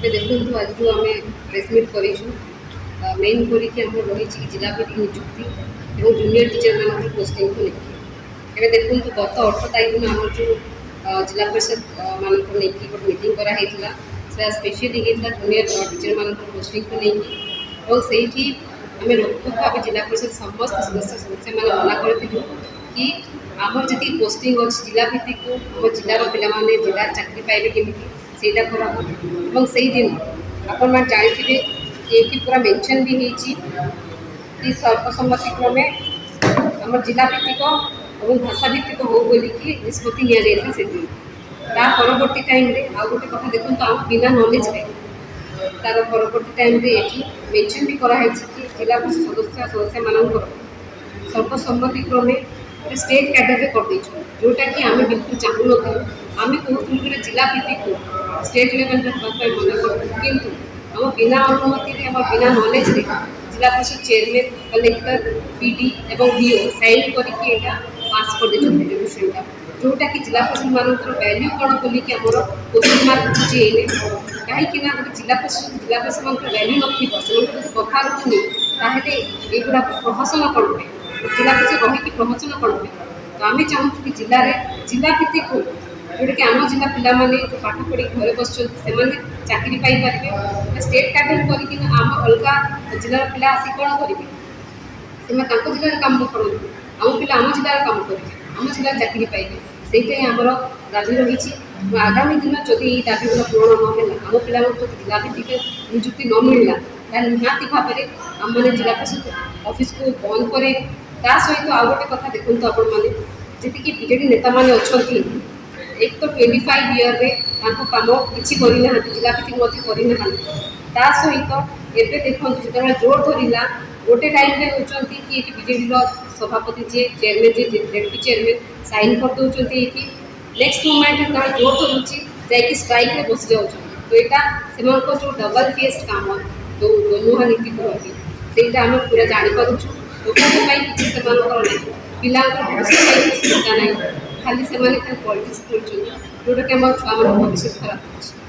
देखो आज जो आम प्रेसमिट कर मेन करके रही जिला भित्तिक नियुक्ति और जूनियर टीचर मान पोस्टिंग को लेकिन देखो गत 18 तारीख दिन आम जो जिला परिषद मानक नहीं गोटे मीटिंग कराई स्पेशली जूनियर टीचर मान पोस्टिंग को लेकिन और से आम रोकठोक भाव जिला परिषद समस्त सदस्य सदस्य मैंने मना करूँ कि आम जी पोस्टिंग अच्छी जिला भित्तिक आम जिलार पे जिला चाकरी पाइबे केमी सेटा कर से दिन आपण मैंने जानते ये पूरा मेंशन भी होती सर्वसम्मति क्रमे आम जिला भित्तिक और भाषा भित्तिक हो बोलिकी निष्पत्ति नि से दिन ता परवर्ती टाइम रे आ गोटे कथा देखो आम बिना नॉलेज तार परवर्ती टाइम रे ये मेंशन भी कराई कि जिला परिषद सदस्य सदस्य मानकर सर्वसम्मति क्रमे स्टेट कैडर रे कर जोटा कि आम बिल्कुल चाहूँ नु आम कहूँ कि जिला भित्तिक स्टेट लेवल मना करूँ किंतु आम बिना अनुमति आम बिना नॉलेज रे जिला परिषद चेयरमैन कलेक्टर पीडी और डीओ साइन करके पास कर रेजल्यूशन जोटा कि जिला परिषद मानक वैल्यू कौन बोलिकी आमर क्वेश्चन मार्क उठुचे कहीं गोटे जिला परिषद मान वैल्यू नथी कथा रुनी ताहले युवा प्रहसन कौन पे जिला परिषद रही प्रहसन कौन पे तो आम चाहूँ कि जिला भित्तिक हो जोटा कि आम जिला पिलाने जो पाठ पढ़ी घर बस चाकरी पाइपर स्टेट कैडर करके आम अलग जिलार पिला आसी कौन करेंगे से जिले कम करूँ आम पिला आम जिलार कम करेंगे आम जिलार चाकरी पाइबे से आमर दाबी रही आगामी दिन जदि दाबी गुला पूरण नहला आम पिला जिला भित्तिक निजुक्ति न मिलला निहाती भाव में आम मैंने जिला परिषद ऑफिस को बंद करे ता सहित आउ गोटे कथा देखूँ आपण मैंने जी बीजेडी नेता मैंने अच्छा एक तो 25 ईयर रे काम किसी करना जिला भित्तिक करना ता सहित एवं देखो जो जोर धरला गोटे टाइम रे होती कि बीजेडी सभापति जी चेयरमैन जी डेप्यूटी चेयरमैन साइन कर दौरान ये नेक्स्ट मोमेंट जोर धरुची जाकि स्ट्राइक रे बस जाऊँ तो यहाँ से जो डबल फेस्ड काम जो दोनों नीति कहती से आम पूरा जापर लोकों किसी पिला भविष्य चिंता ना खाली से खाली पॉलिटिक्स जोटा कि आम छुआ भविष्य खराब हो।